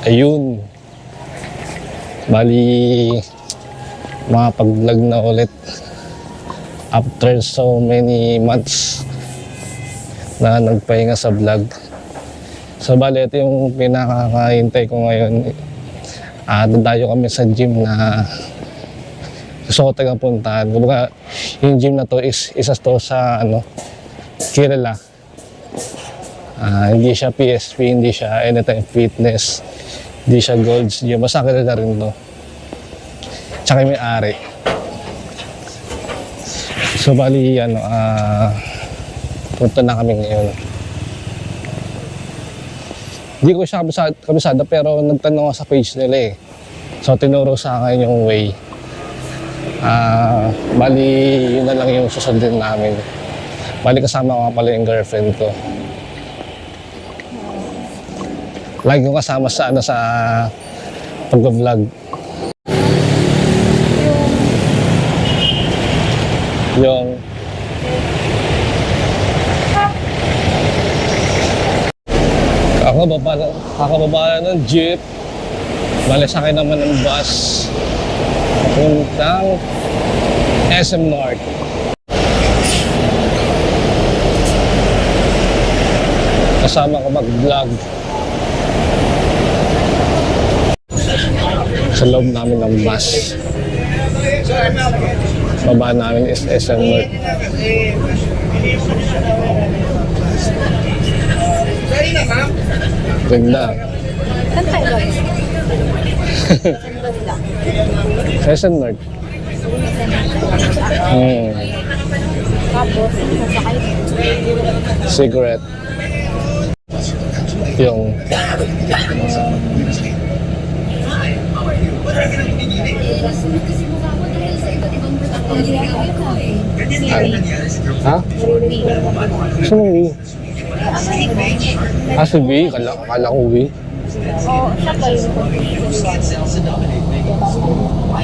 Ayun. Bali, makapag-vlog na ulit. After so many months na nagpahinga sa vlog. So bali, ito yung pinakakahintay ko ngayon. Dadayo kami sa gym na gusto ko tagang puntahan. Kumbaga, yung gym na to is isa to sa kilala. Hindi siya PSP, hindi siya Anytime Fitness, hindi siya Gold's Gym. Basta kilala rin to. Tsaka may ari. So bali, punta na kami ngayon. Hindi ko siya kabisada pero nagtanong ako sa page nila eh. So tinuro sa akin yung way. Bali, yun na lang yung susundin namin. Bali kasama ko pala yung girlfriend ko. Lagi ko kasama sa pag-vlog. Yung kakababa na ng jeep. Bali sa akin naman ng bus papuntang SM North. Kasama ko mag-vlog sa loob namin ng bus. Baba namin is SM North. Ganda. Saan tayo ba? Sa SM North. Tapos, sasakay. Cigarette. Yung ha? Saan ang V? Si V? Kala ko V. Oo, siya ba yun?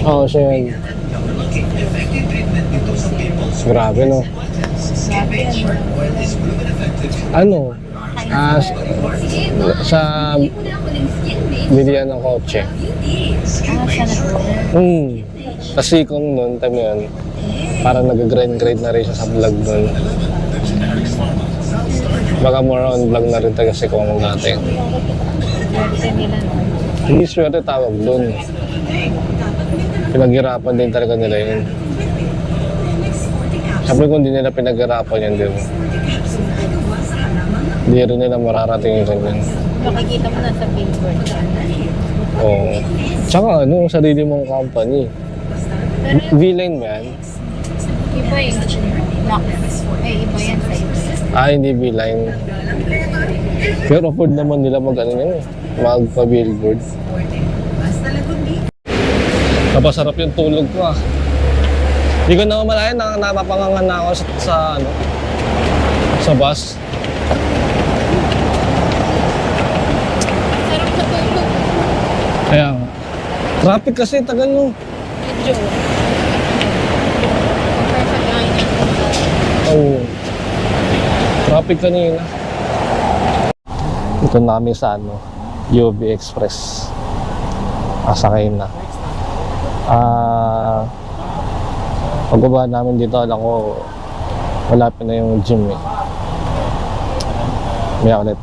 Oo, siya yun. Grabe, no? Sa bilihan ng kotse. Siya na Kasi kung noon, time yun, parang nag-grind na rin siya sa vlog doon. Baka more on vlog na rin tayo kasi kung dati. Hindi swerte tawag doon. Pinaghirapan din talaga nila yun. Siyempre kung di nila pinaghirapan yun, hindi rin nila mararating yung ganyan. Makikita mo na sa billboard. Oo. Tsaka sarili mong company. V-Line ba yan? Iba yung Knox. Iba yan sa iba. Hindi V-Line. Pero afford naman nila magpa-billboard. Napasarap yung tulog ko Hindi ko naman malayan na napapangangan na ako sa bus. Sarap sa tulog. Kaya traffic kasi tagal no. Medyo. Perfect line. Oo. Traffic kanina. Ito namin sa UB Express. Asakay na. Pagbaba namin dito, alam ko malapit na yung gym eh. Maya ulit.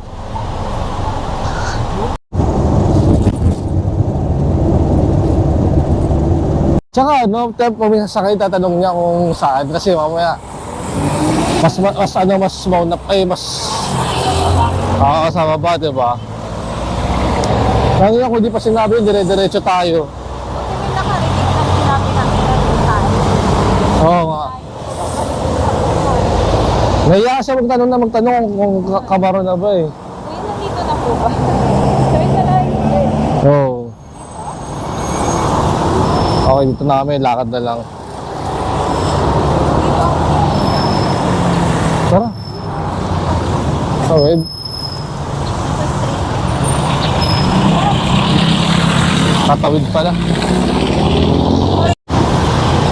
Tsaka pag may sasakay, tatanong niya kung saan kasi mamaya mas mauna sa baba, diba? Kaya kung di pa sinabi, dire-diretso tayo. Oo nga. Naiya siya magtanong kung kabaro na ba eh. Nandito na po ba? Sabi na lang. Oo. Okay, dito na kami, lakad na lang. Tara. Tawid. Tatawid pala.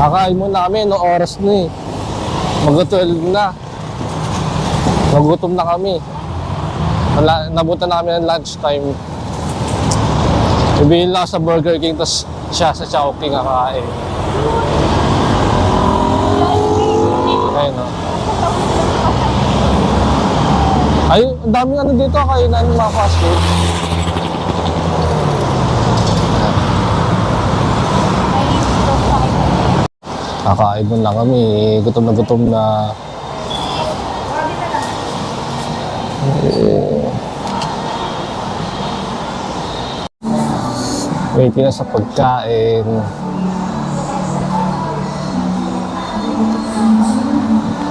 Kakain muna kami, oras na eh. Mag-12 na. Nagutom na kami. Nabutan na kami ng lunchtime. Sabihin lang sa Burger King, tapos siya sa Chowking kakain. Ayun o. Ay, ang daming ano dito, kainan ng mga fast food. Kakain mo lang kami, gutom na gutom na. Waiting na sa pagkain.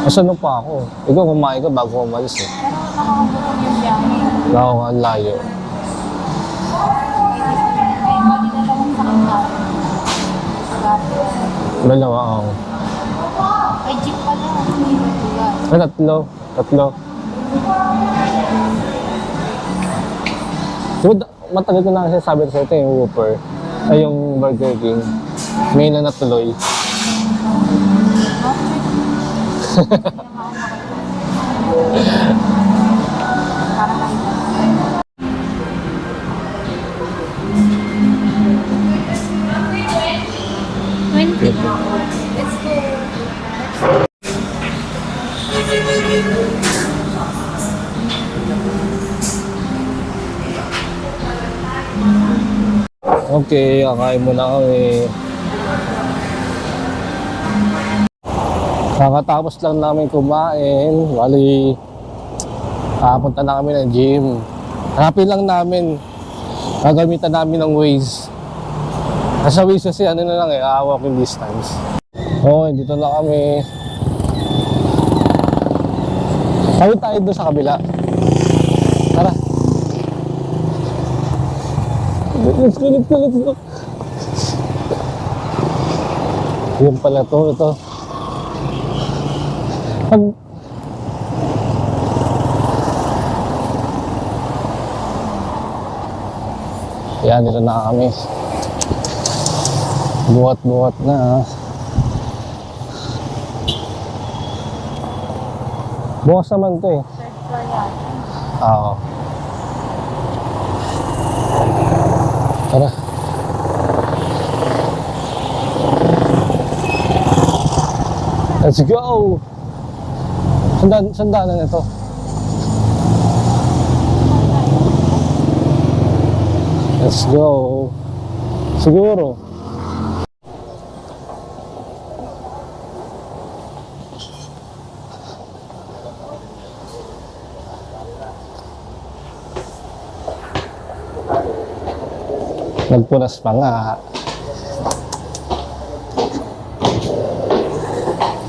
Nasaan pa ako? Ikaw kumain ka bago umalis eh. Pero nakakagutom yung biyahe. Wala akong ang layo. Ay, bali na lang sa kanila. Dalawa ako. Ay, jeep pala. Ay, tatlo. Tatlo. Diba, matagal ko na kasi sabi sa ito yung Whopper. Ay, yung Burger King. May na natuloy. Let's go. Okay, kakain mo na kami. Kakatapos lang namin kumain. Bali, papunta na kami ng gym. Hanapin lang namin. Gagamitan namin ng Waze. Nasa Waze kasi ano na lang walking distance. Okay, dito na kami. Tayo tayo doon sa kabila. Tara. Let's go, let's go, let's go. Yan pala to, ito. Yan, dito na kami. Buhat-buhat na. Bukas naman to eh. Third floor yan. Oo. Tara. Let's go! Sandaan na ito. Let's go. Siguro. Nagpunas pa nga.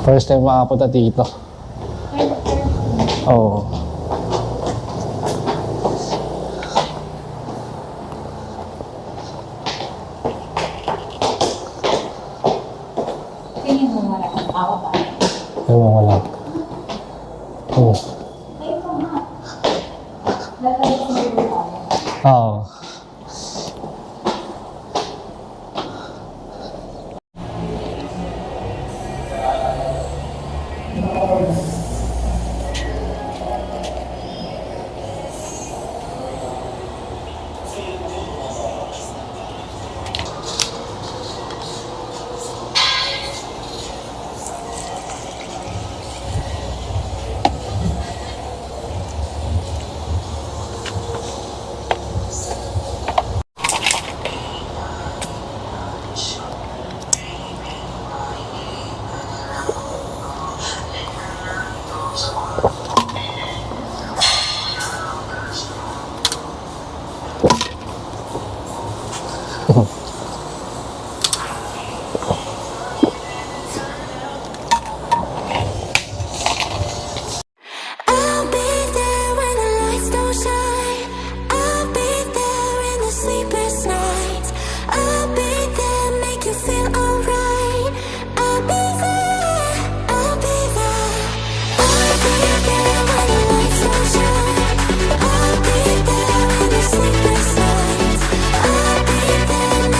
First time makapunta dito. Oo. Tingin mo wala kang awa ba? Ewan ko lang. Oo. Ayun pa nga. Lalabas siguro tayo. Oo. I'll be there when the lights don't shine. I'll be there in the sleepless nights. I'll be there, make you feel alright. I'll be there, I'll be there. I'll be there when the lights don't shine. I'll be there in the sleepless nights. I'll be there,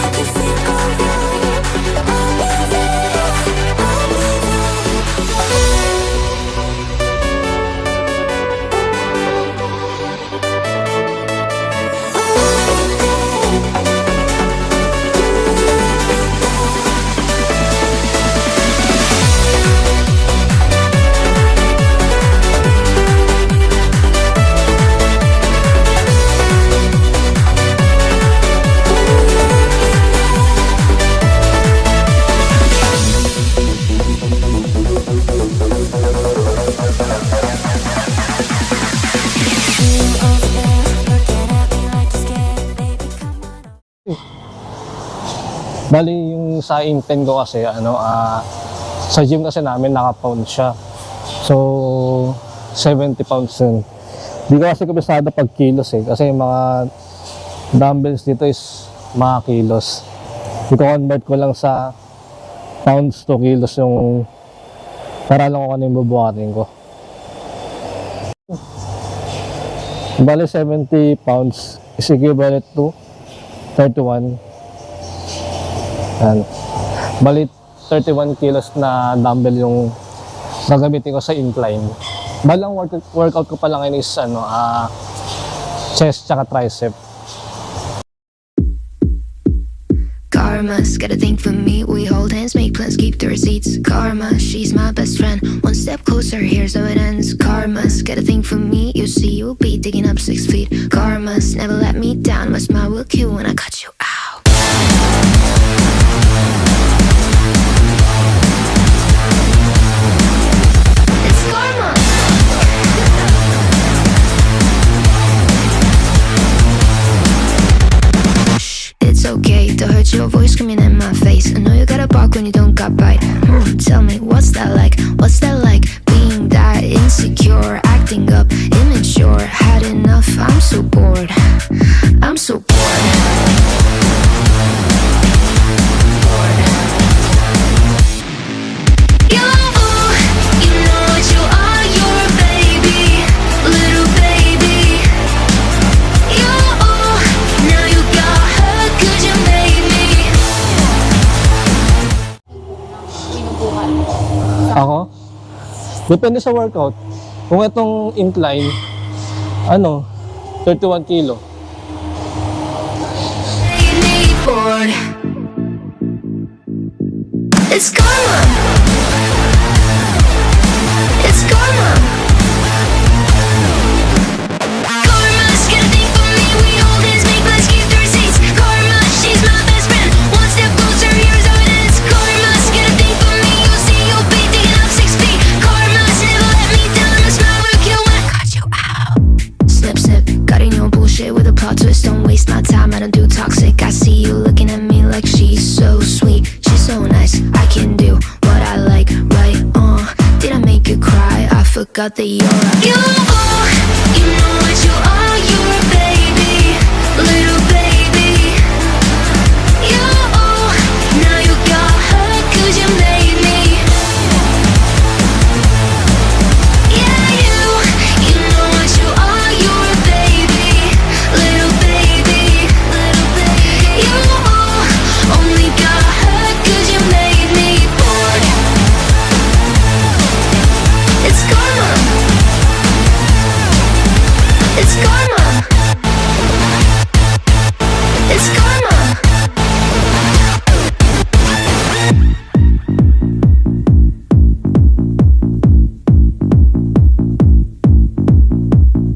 Bali, yung sa intent ko kasi, sa gym kasi namin, naka-pound siya. So, 70 pounds yun. Di ko kasi kabisado pag kilos eh. Kasi yung mga dumbbells dito is mga kilos. I-convert ko lang sa pounds to kilos yung para lang kung ano yung bubuhatin ko. Bali, 70 pounds is equivalent to 31. Yan. Bali, 31 kilos na dumbbell yung gagamitin ko sa incline. Bali, ang workout ko pa lang ngayon is chest tsaka tricep. Karma's got a thing for me. We hold hands, make plans, keep the receipts. Karma, she's my best friend. One step closer, here's how it ends. Karma's got a thing for me. You see, you'll be digging up 6 feet. Karma's never let me down. My smile will kill when I cut you out. It's karma. It's okay to hurt your voice screaming in my face. I know you gotta bark when you don't got bite. Tell me, what's that like? What's that like? Being that insecure, acting up, immature. Had enough, I'm so bored. I'm so bored. You know what you are, you're a baby, little baby. Now you got hurt 'cause you made me. Binubuhat. Ako? Depende sa workout. Kung itong incline, 31 kilo. Made me bored. It's karma. It's karma. Karma's got a thing for me. We hold hands, make plans, keep the receipts. Karma, she's my best friend. One step closer, here's how it ends. Karma's got a thing for me. You'll see, you'll be digging up 6 feet. Karma's never let me down. My smile will kill when I cut you out. Snip, snip, cutting your bullshit with a plot twist. Don't waste my time, I don't do toxic. I see you looking at me like she's so sweet. She's so nice, I can do what I like, right? Did I make you cry? I forgot that you're a you know what you are, you're a baby, little baby. You now you got hurt 'cause you made me. Yeah, you know what you are, you're a baby, little baby, little baby. You only got hurt 'cause you made me bored. It's karma. It's karma. It's karma.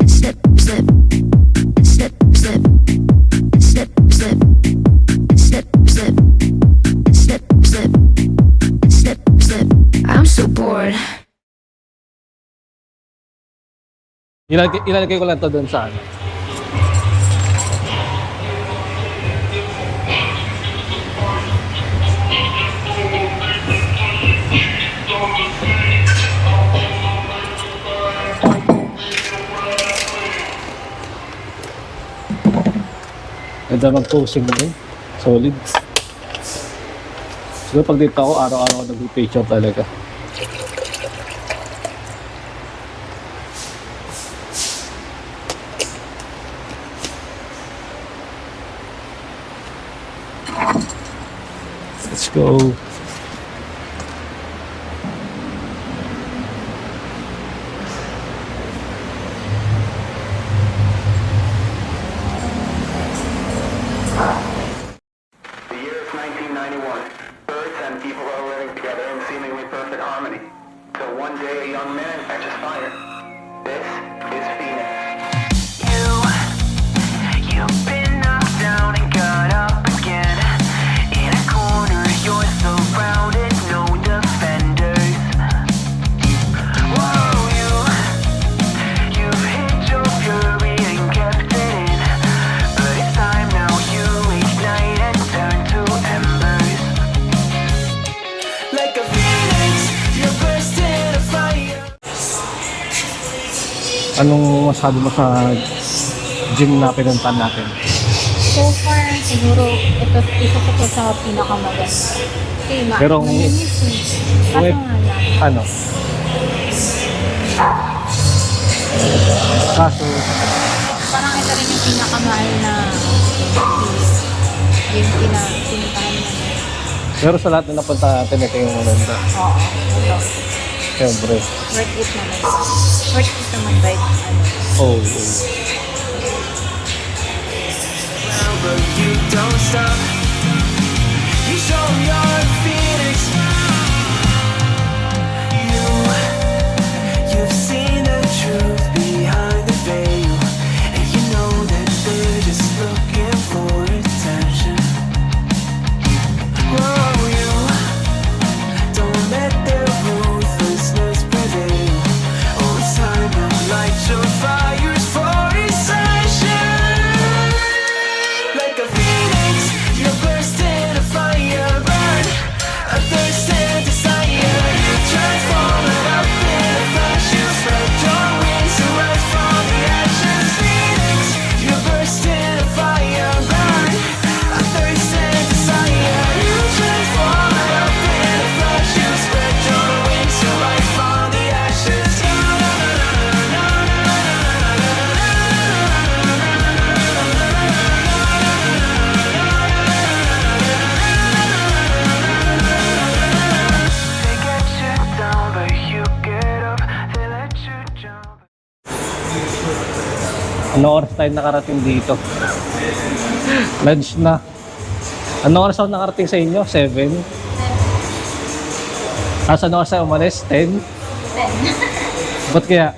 Snip, snip, snip, snip, snip, snip, snip, snip, snip, snip, snip, snip. I'm so bored. Ilalagay ko lang to dun sa Ganda mag-posing mo. Solid. Siguro pag dito ako, araw-araw ako nag-picture talaga. Let's go. The year is 1991. Birds and people are living together in seemingly perfect harmony. Till one day a young man catches fire. This is Phoenix. You've been knocked down and got up again. In a corner, you're so Anong masabi mo sa gym na pinuntahan natin? So far, siguro, isa ko to sa pinakamaganda. Okay, Pero malinis eh. Kaso may- nga lang. Ano? Kaso, Parang ito rin yung pinakamahal na yung pinuntahan mo. pero sa lahat na napunta natin, ito yung maganda. Oo, ito. Siyempre. Worth it naman. Worth it naman by ano. Oh, but you don't stop. You show your Phoenix. You've seen the truth behind the veil, and you know that they're just looking for attention. Whoa, you don't let their ruthlessness prevail. Oh, it's time to light your fires for ascension. Like a phoenix, you burst in a fire, burn a thirst and desire. You transform it up in a flash. You spread your wings to rise from the ashes. Phoenix, you burst in a fire, burn a thirst and desire. You transform it up in a flash. You spread your wings to rise from the ashes. They get you down, but you get up. They let you jump. ano oras tayo nakarating dito? Lunch na. Ano oras ako nakarating sa inyo? 7? Tapos ano oras tayo umalis? 10? Ba't kaya?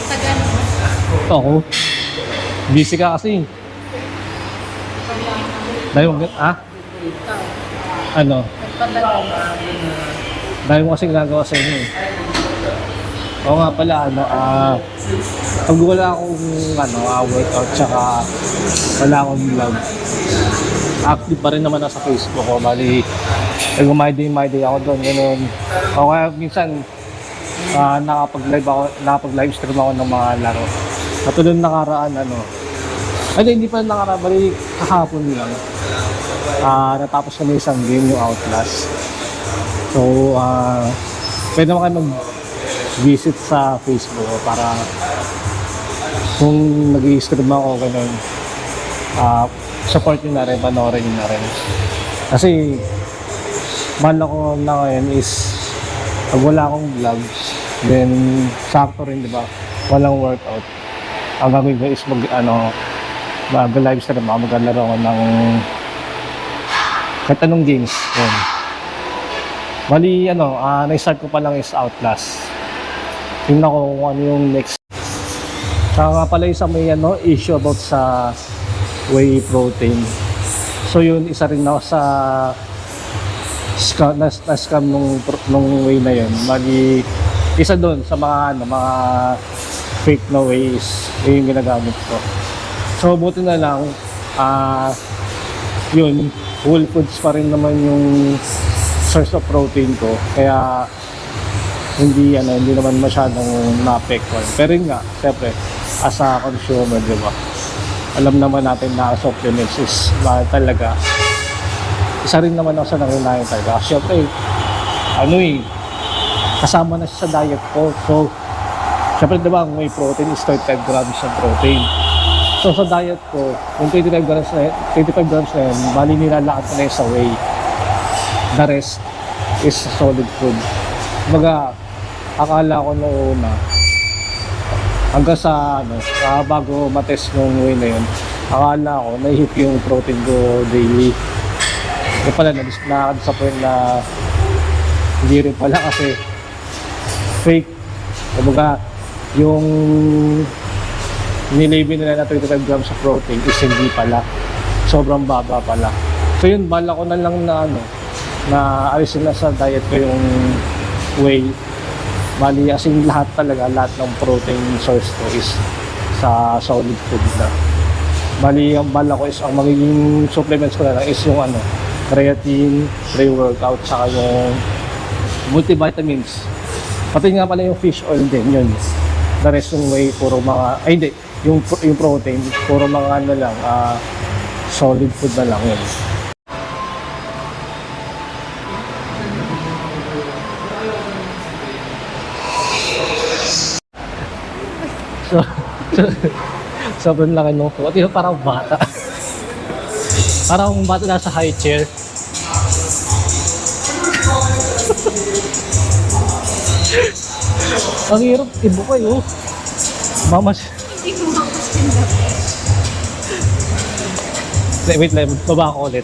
Sa ganun. Ako? Busy ka kasi. Dahil mo, Ano? Nagpatagal. Dahil mo kasi ginagawa sa inyo eh. Oo nga pala, pag wala akong workout tsaka wala akong vlog, active pa rin naman ako sa Facebook ko. Bali, my day ako doon, gano'n. O kaya minsan, nakapag-live stream ako ng mga laro. Katulad ng nakaraan, hindi pa nakaraan, bali kahapon lang. Natapos kami isang game, yung Outlast. So, pwede naman kayo mag-visit sa Facebook ko para kung nag-i-stream ako ganun, support nyo na rin, panoorin nyo na rin. Kasi, mahal ko na ngayon is pag wala akong vlog, then sakto rin, di ba? Walang workout. Ang gagawin ko is mag-live stream ako, maglalaro ako ng kahit anong games. Yun. Bali, na-start ko pa lang is Outlast. Tingnan ko kung ano yung next. Saka nga pala isa may issue about sa whey protein. So yun, isa rin ako sa scam nung whey na yun. Bali, isa doon sa mga fake na whey is yung ginagamit ko. So buti na lang, yun, whole foods pa rin naman yung source of protein ko. Kaya hindi naman masyadong na-apektuhan. Pero yun nga, siyempre, as a consumer, di ba? Alam naman natin na supplements is mahal talaga. Isa rin naman ako sa nangyayari talaga. Siyempre, kasama na siya sa diet ko. So, siyempre, di ba, may protein is 35 grams ng protein. So, sa diet ko, yung 25 grams na yun, bali nilalakad ko na yun sa whey. The rest is solid food. Kumbaga, akala ko noong una, hanggang sa bago matest nung whey na yun, akala ko nahihip yung protein ko daily. Kaya pala, nakaka-disappoint na hindi rin pala kasi fake. Kumbaga, yung nilabel nila na 35 grams of protein is hindi pala. Sobrang baba pala. So yun, bala ko na lang na alisin na sa diet ko yung whey. Bali, as in lahat ng protein source ko is sa solid food na. Bali, ang bala ko is, ang magiging supplements ko na lang is yung creatine, pre-workout, saka yung multivitamins. Pati nga pala yung fish oil din, yun. The rest yung way, puro mga, ay hindi, yung protein, puro mga ano lang, solid food na lang yun. Sobrang laki nung food. Yung parang bata. Parang bata nasa high chair. Ang hirap, ibo kayo. Mama siya. Hindi ko makasinda. Wait lang, baba ako ulit.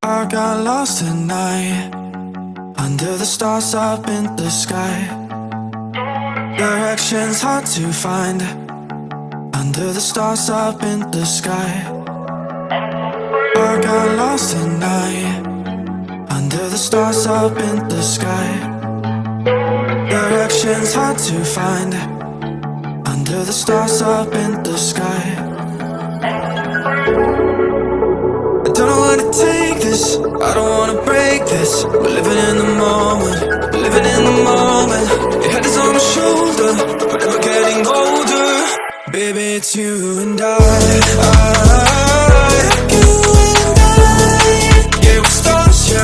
I got lost at night under the stars up in the sky. Directions hard to find under the stars up in the sky. I got lost at night under the stars up in the sky. Directions hard to find under the stars up in the sky. I don't know where to take this, I don't wanna break this. We're living in the moment, living in the moment. Your head is on my shoulder, we're never getting older. Baby, it's you and I. You and I. Yeah, we're stars in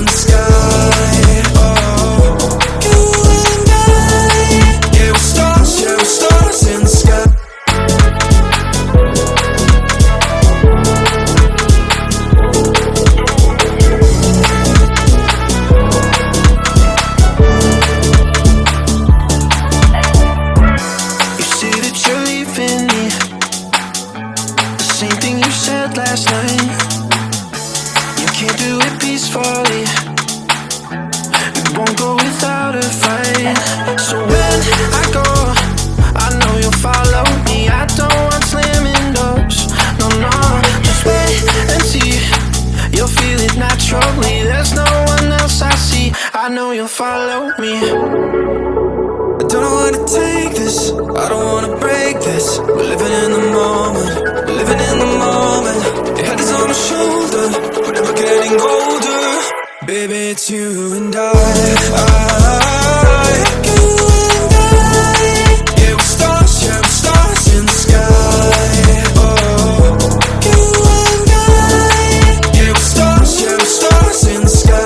the sky. Oh, you and I. Yeah, we're stars in the sky. Last night, you can't do it peacefully. It won't go without a fight. So when I go, I know you'll follow me. I don't want slamming doors. No, no, just wait and see. You'll feel it naturally. There's no one else I see. I know you'll follow me. I don't know where to take this, I don't wanna break this. We're living in the moment, living in the moment. Your head is on my shoulder, we're never getting older. Baby, it's you and I. You and I. Yeah, we're stars in the sky. Oh, you and I. Yeah, we're stars in the sky.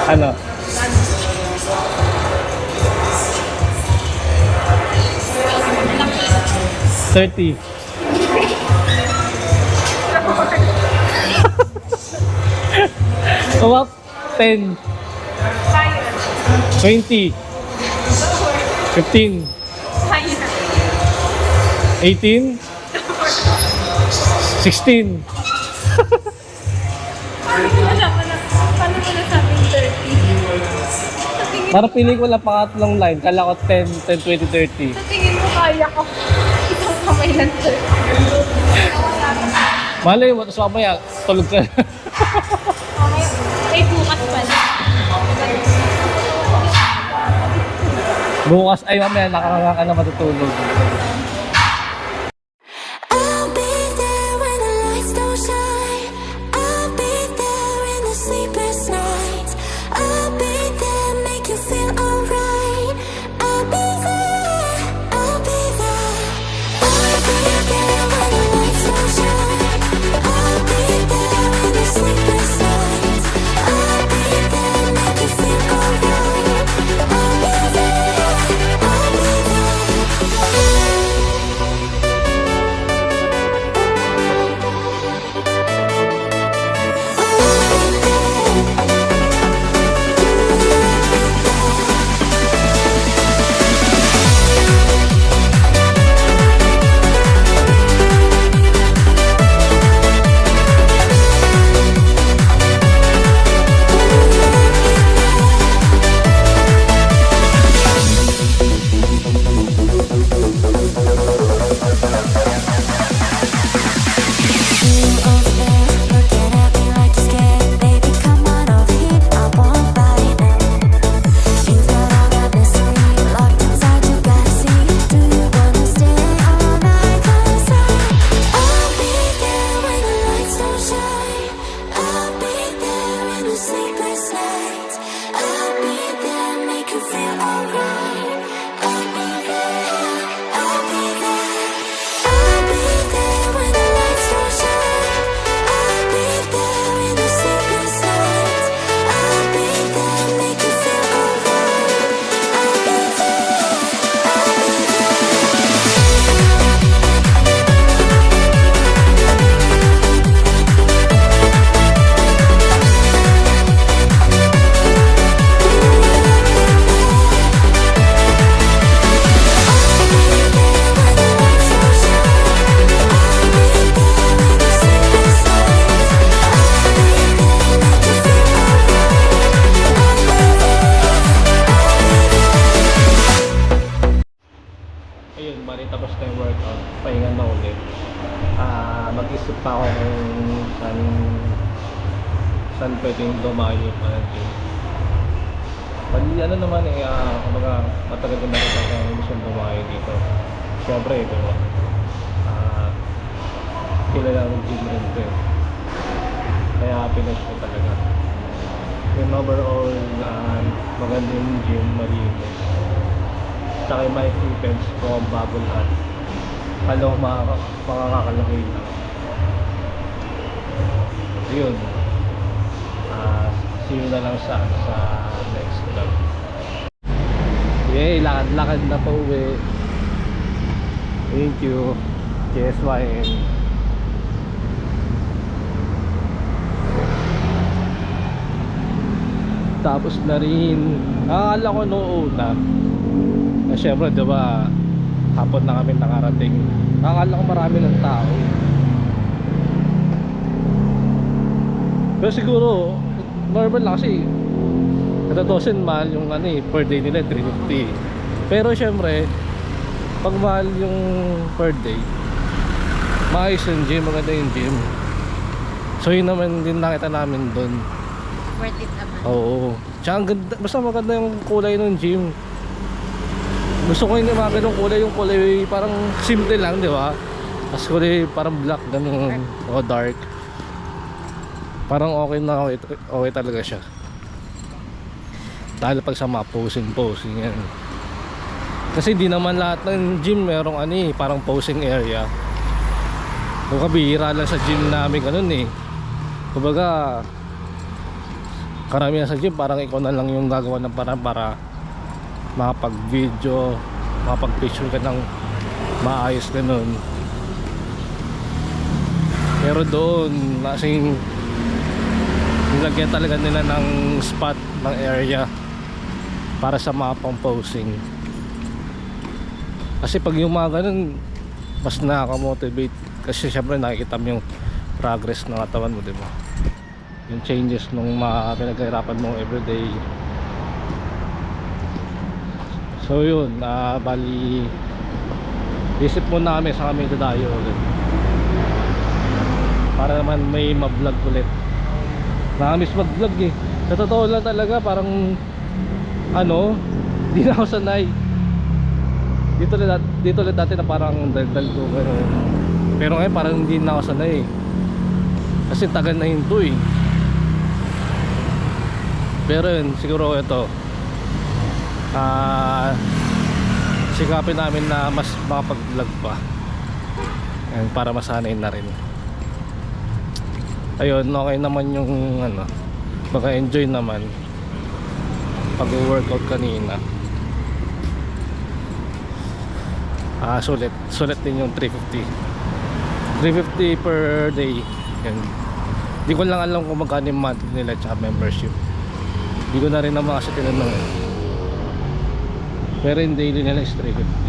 Ano? $30. About 10. 20. 15. 18. 16. Paano mo nasabing 30? Para pili ko lang pangatlong line. Kala ko 10, 10, 20, 30. Sa tingin mo kaya ko. Isang kamay lang 30. Malay mo, tapos mamaya, tulog ka. Okay. Ay, bukas pala. Bukas, ay mamaya, nakakanga ka na matutulog. I'll be there when the lights don't shine. I'll be there in the sleepless nights. I'll be there, make you feel alright. I'll be there, I'll be there. I'll be there when the lights don't shine. I'll be there in the sleepless nights. I'll be there, make you feel alright. I'll be there, I'll be there. bali tapos na yung workout, pahinga na ulit. Mag-isip pa ako kung saan pwedeng dumayo pa natin. Bali ano naman kumbaga matagal ko na rin ako gusto dumayo dito. Siyempre, diba? Kilala ng gym rin ito eh. Kaya pinush ko talaga. Yung overall, maganda yung gym, malinis. Saka yung may equipments ko, ang bago lahat. Alam ko makakakalaki lang. Yun. See you na lang sa next vlog. Yay, lakad-lakad na pa uwi. Thank you. KSYN. Tapos na rin, akala ko noong una syempre diba hapon na kami nakarating, akala ko marami ng tao, pero siguro normal lang kasi katadosin mahal yung per day nila 350, pero syempre pag mahal yung per day, maayos yung gym, maganda yung gym, so yun naman din nakita namin doon. Worth it naman. Oo. Tsaka ang ganda, basta maganda yung kulay ng gym. Gusto ko yung mga ganung kulay, yung kulay parang simple lang, di ba? Tapos kulay parang black, ganun, o dark. Parang okay na, okay talaga siya. Dahil pag sa mga posing yan. Kasi di naman lahat ng gym merong parang posing area. Kung kabihira lang sa gym namin ganun eh. Kumbaga karamihan sa gym parang ikaw na lang yung gagawa ng parang para makapag-video, makapag-picture ka ng maayos ganun. Pero doon kasing nilagyan talaga nila ng spot ng area para sa mga pang-posing. Kasi pag yung mga ganun mas nakaka-motivate kasi syempre nakikita mo yung progress ng katawan mo, diba? Yung changes nung mga pinaghirapan mo everyday. So yun, bali isip muna kami sa kami dadayo ulit para naman may ma-vlog ulit. Nakamiss mag-vlog eh. Sa totoo lang talaga parang di na ako sanay. Dito ulit dati na parang daldal ko gano'n. Pero ngayon parang hindi na ako sanay eh. Kasi tagal na hinto eh. Pero yun, siguro ito sikapin namin na mas makapag-vlog pa. Ayan, para masanay na rin. Ayun, okay naman yung baka enjoy naman pag-workout kanina. Sulit din yung 350 per day. Yan. Di ko lang alam kung magkano yung monthly nila tsaka membership. Di ko na rin naman kasi tinanong. Pero yung daily nila is 350.